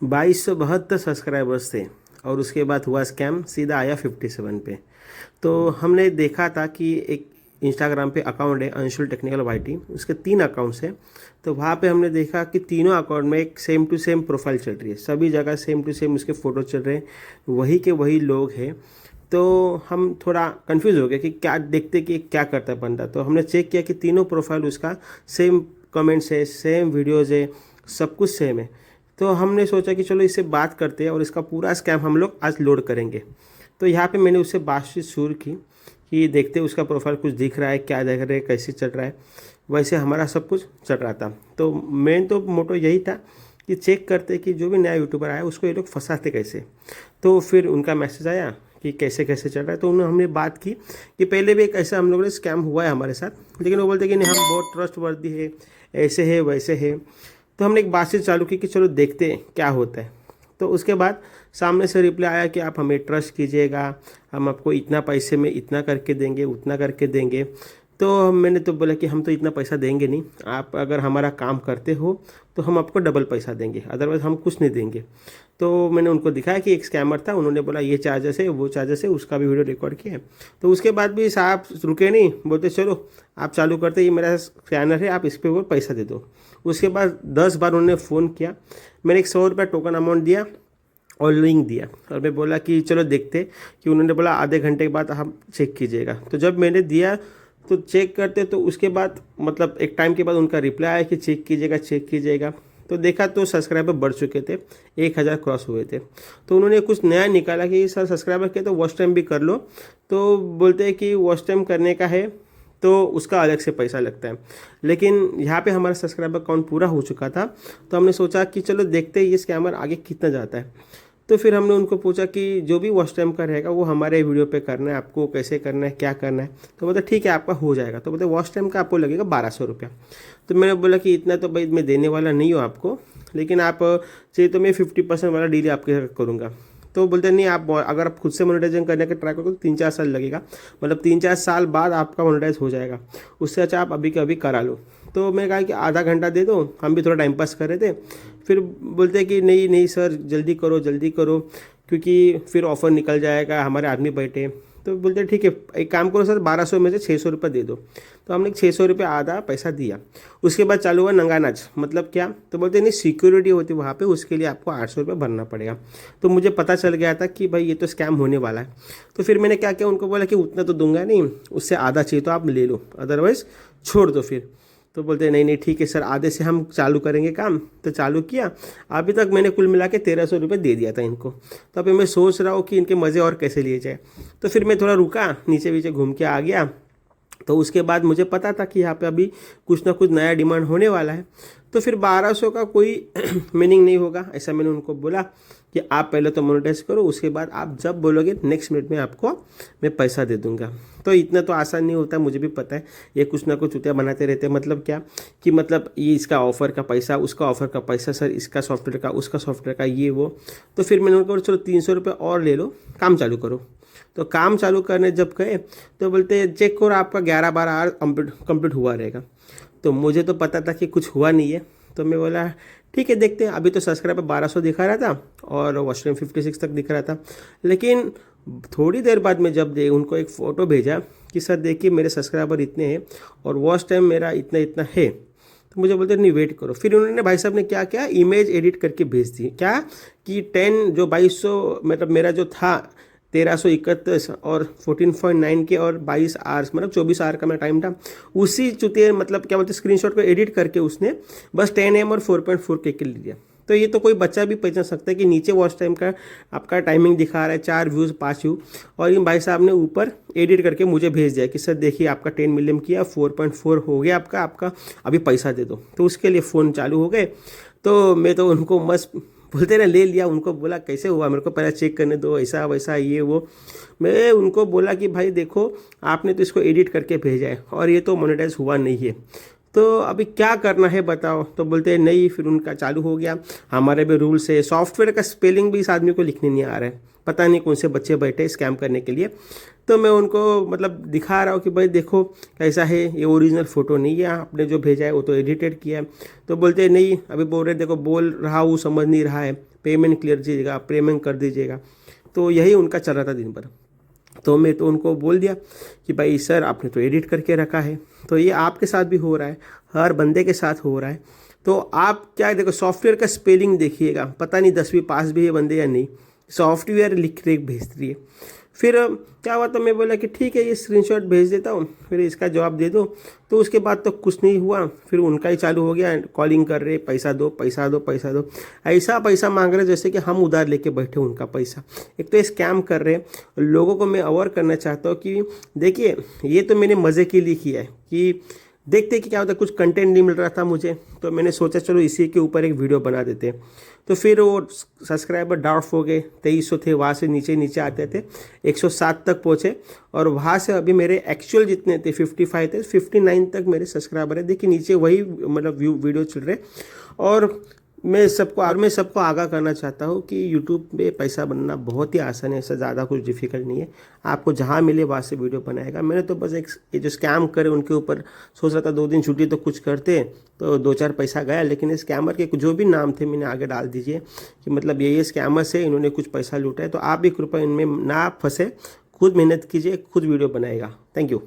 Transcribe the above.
2272 subscribers थे और उसके बाद हुआ स्कैम, सीधा आया 57 पे। तो हमने देखा था कि एक इंस्टाग्राम पे अकाउंट है अंशुल टेक्निकल वाईटी, उसके 3 अकाउंट्स हैं। तो वहाँ पे हमने देखा कि तीनों अकाउंट में एक सेम टू सेम प्रोफाइल चल रही है, सभी जगह सेम टू सेम उसके फ़ोटो चल रहे हैं, वही के वही लोग हैं। तो हम थोड़ा कंफ्यूज हो गए कि क्या देखते कि क्या करता है बंदा। तो हमने चेक किया कि तीनों प्रोफाइल उसका सेम कमेंट्स है, सेम वीडियोज़ है, सब कुछ सेम है। तो हमने सोचा कि चलो इससे बात करते हैं और इसका पूरा स्कैम हम लोग आज लोड करेंगे। तो यहाँ पे मैंने उससे बातचीत शुरू की कि देखते उसका प्रोफाइल कुछ दिख रहा है, क्या देख रहे हैं, कैसे चल रहा है। वैसे हमारा सब कुछ चल रहा था। तो मेन तो मोटो यही था कि चेक करते कि जो भी नया यूट्यूबर आया उसको ये लोग फंसाते कैसे। तो फिर उनका मैसेज आया कि कैसे कैसे चल रहा है। तो उन्होंने हमने बात की कि पहले भी एक ऐसा हम लोगों ने स्कैम हुआ है हमारे साथ, लेकिन वो बोलते कि नहीं हम बहुत ट्रस्टवर्दी है, ऐसे है वैसे है। तो हमने एक बातचीत चालू की कि चलो देखते हैं क्या होता है। तो उसके बाद सामने से रिप्लाई आया कि आप हमें ट्रस्ट कीजिएगा, हम आपको इतना पैसे में इतना करके देंगे, उतना करके देंगे। तो मैंने तो बोला कि हम तो इतना पैसा देंगे नहीं, आप अगर हमारा काम करते हो तो हम आपको डबल पैसा देंगे, अदरवाइज़ हम कुछ नहीं देंगे। तो मैंने उनको दिखाया कि एक स्कैमर था, उन्होंने बोला ये चार्जेस है वो चार्जेस है, उसका भी वीडियो रिकॉर्ड किया। तो उसके बाद भी साहब रुके नहीं, बोलते चलो आप चालू करते, ये मेरा स्कैनर है, आप इस पर वो पैसा दे दो। उसके बाद 10 बार उन्होंने फ़ोन किया। मैंने एक 100 रुपये टोकन अमाउंट दिया और लिंक दिया और मैं बोला कि चलो देखते। कि उन्होंने बोला आधे घंटे के बाद आप चेक कीजिएगा। तो जब मैंने दिया तो चेक करते, तो उसके बाद मतलब एक टाइम के बाद उनका रिप्लाई आया कि चेक कीजिएगा चेक कीजिएगा। तो देखा तो सब्सक्राइबर बढ़ चुके थे, 1000 क्रॉस हुए थे। तो उन्होंने कुछ नया निकाला कि सर सब्सक्राइबर के तो वॉच टाइम भी कर लो। तो बोलते हैं कि वॉच टाइम करने का है तो उसका अलग से पैसा लगता है। लेकिन यहाँ पे हमारा सब्सक्राइबर काउंट पूरा हो चुका था। तो हमने सोचा कि चलो देखते हैं ये स्कैमर आगे कितना जाता है। तो फिर हमने उनको पूछा कि जो भी वॉच टाइम का रहेगा वो हमारे वीडियो पे करना है, आपको कैसे करना है, क्या करना है। तो बोलते ठीक है आपका हो जाएगा। तो बोलते वॉच टाइम का आपको लगेगा 1200 रुपया। तो मैंने बोला कि इतना तो भाई मैं देने वाला नहीं हूँ आपको, लेकिन आप चाहिए तो मैं 50% वाला डील आपके साथ करूँगा। तो बोलते नहीं, आप अगर आप खुद से मोनेटाइजेशन करने का ट्राई करोगे तो 3-4 साल लगेगा, मतलब 3-4 साल बाद आपका मोनेटाइज हो जाएगा। उससे अच्छा आप अभी के अभी करा लो। तो मैं कहा कि आधा घंटा दे दो, हम भी थोड़ा टाइम पास कर रहे थे। फिर बोलते कि नहीं नहीं सर जल्दी करो क्योंकि फिर ऑफ़र निकल जाएगा, हमारे आदमी बैठे। तो बोलते ठीक है एक काम करो सर, 1200 में से 600 रुपये दे दो। तो हमने 600 रुपये आधा पैसा दिया। उसके बाद चालू हुआ नंगा नाच, मतलब क्या, तो बोलते नहीं सिक्योरिटी होती वहाँ पे, उसके लिए आपको 800 रुपये भरना पड़ेगा। तो मुझे पता चल गया था कि भाई ये तो स्कैम होने वाला है। तो फिर मैंने क्या किया, उनको बोला कि उतना तो दूंगा नहीं, उससे आधा चाहिए तो आप ले लो, अदरवाइज़ छोड़ दो फिर। तो बोलते नहीं नहीं ठीक है सर, आधे से हम चालू करेंगे काम। तो चालू किया। अभी तक मैंने कुल मिला के 1300 रुपये दे दिया था इनको। तो अभी मैं सोच रहा हूँ कि इनके मज़े और कैसे लिए जाए। तो फिर मैं थोड़ा रुका, नीचे नीचे घूम के आ गया। तो उसके बाद मुझे पता था कि यहाँ पे अभी कुछ ना कुछ नया डिमांड होने वाला है। तो फिर 1200 का कोई मीनिंग नहीं होगा, ऐसा मैंने उनको बोला कि आप पहले तो मोनेटाइज करो, उसके बाद आप जब बोलोगे नेक्स्ट मिनट में आपको मैं पैसा दे दूंगा। तो इतना तो आसान नहीं होता, मुझे भी पता है। ये कुछ ना कुछ चुतिया बनाते रहते हैं, मतलब क्या कि मतलब ये इसका ऑफ़र का पैसा, उसका ऑफ़र का पैसा, सर इसका सॉफ्टवेयर का, उसका सॉफ्टवेयर का, ये वो। तो फिर मैंने उनको बोला चलो 300 रुपये और ले लो, काम चालू करो। तो काम चालू करने जब गए तो बोलते चेक करो आपका 11-12 आवर कंप्लीट हुआ रहेगा। तो मुझे तो पता था कि कुछ हुआ नहीं है। तो मैं बोला ठीक है देखते हैं। अभी तो सब्सक्राइबर 1200 दिखा रहा था और वॉच टाइम 56 तक दिख रहा था। लेकिन थोड़ी देर बाद में जब उनको एक फ़ोटो भेजा कि सर देखिए मेरे सब्सक्राइबर इतने हैं और वॉच टाइम मेरा इतना इतना है, तो मुझे बोलते नहीं वेट करो। फिर उन्होंने भाई साहब ने क्या किया, इमेज एडिट करके भेज दी। क्या कि 10 जो 2200 मतलब मेरा जो था 1331 और 14.9 के और 22 आवर्स मतलब 24 आवर का मेरा टाइम था, उसी चुतिए मतलब क्या बोलते स्क्रीनशॉट को एडिट करके उसने बस 10 AM और 4.4 के लिए दिया। तो ये तो कोई बच्चा भी पहचान सकता है कि नीचे वॉच टाइम का आपका टाइमिंग दिखा रहा है 4 व्यूज़ 5 व्यू, और इन भाई साहब ने ऊपर एडिट करके मुझे भेज दिया कि सर देखिए आपका 10 मिलियन किया, 4.4 हो गया आपका अभी पैसा दे दो। तो उसके लिए फ़ोन चालू हो गए। तो मैं तो उनको मस्त बोलते ना ले लिया। उनको बोला कैसे हुआ, मेरे को पहले चेक करने दो, ऐसा वैसा ये वो। मैं उनको बोला कि भाई देखो आपने तो इसको एडिट करके भेजा है और ये तो मोनेटाइज हुआ नहीं है, तो अभी क्या करना है बताओ। तो बोलते हैं नहीं। फिर उनका चालू हो गया, हमारे भी रूल्स है, सॉफ्टवेयर का स्पेलिंग भी इस आदमी को लिखने नहीं आ रहा है, पता नहीं कौन से बच्चे बैठे स्कैम करने के लिए। तो मैं उनको मतलब दिखा रहा हूँ कि भाई देखो कैसा है, ये ओरिजिनल फ़ोटो नहीं है, आपने जो भेजा है वो तो एडिटेड किया है। तो बोलते हैं नहीं, अभी बोल रहे देखो बोल रहा हूँ समझ नहीं रहा है, पेमेंट क्लियर दीजिएगा, पेमेंट कर दीजिएगा। तो यही उनका चल रहा था दिन भर। तो मैं तो उनको बोल दिया कि भाई सर आपने तो एडिट करके रखा है, तो ये आपके साथ भी हो रहा है, हर बंदे के साथ हो रहा है। तो आप क्या देखो, सॉफ्टवेयर का स्पेलिंग देखिएगा, पता नहीं 10वीं पास भी है बंदे या नहीं, सॉफ्टवेयर लिख के भेज रही है। फिर क्या हुआ, तो मैं बोला कि ठीक है ये स्क्रीनशॉट भेज देता हूँ, फिर इसका जवाब दे दो। तो उसके बाद तो कुछ नहीं हुआ, फिर उनका ही चालू हो गया, कॉलिंग कर रहे, पैसा दो पैसा दो पैसा दो, ऐसा पैसा मांग रहे जैसे कि हम उधार लेके बैठे उनका पैसा। एक तो ये स्कैम कर रहे हैं। लोगों को मैं अवेयर करना चाहता हूँ कि देखिए ये तो मैंने मज़े के लिए किया है कि देखते कि क्या होता है, कुछ कंटेंट नहीं मिल रहा था मुझे, तो मैंने सोचा चलो इसी के ऊपर एक वीडियो बना देते हैं। तो फिर वो सब्सक्राइबर डाउट हो गए, 2300 थे, वहाँ से नीचे नीचे आते थे, 107 तक पहुँचे, और वहाँ से अभी मेरे एक्चुअल जितने थे 55 थे, 59 तक मेरे सब्सक्राइबर है। देखिए नीचे वही मतलब वीडियो चल रहे। और मैं सबको आगाह करना चाहता हूँ कि यूट्यूब पे पैसा बनना बहुत ही आसान है, ऐसा ज़्यादा कुछ डिफिकल्ट नहीं है। आपको जहाँ मिले वहाँ से वीडियो बनाएगा। मैंने तो बस एक ये जो स्कैम करे उनके ऊपर सोच रहा था 2 दिन छुट्टी तो कुछ करते, तो 2-4 पैसा गया। लेकिन इस स्कैमर के जो भी नाम थे मैंने आगे डाल दीजिए कि मतलब ये स्कैमर्स है, इन्होंने कुछ पैसा लूटा है। तो आप भी कृपया इनमें ना फंसे, खुद मेहनत कीजिए, खुद वीडियो बनाएगा। Thank you.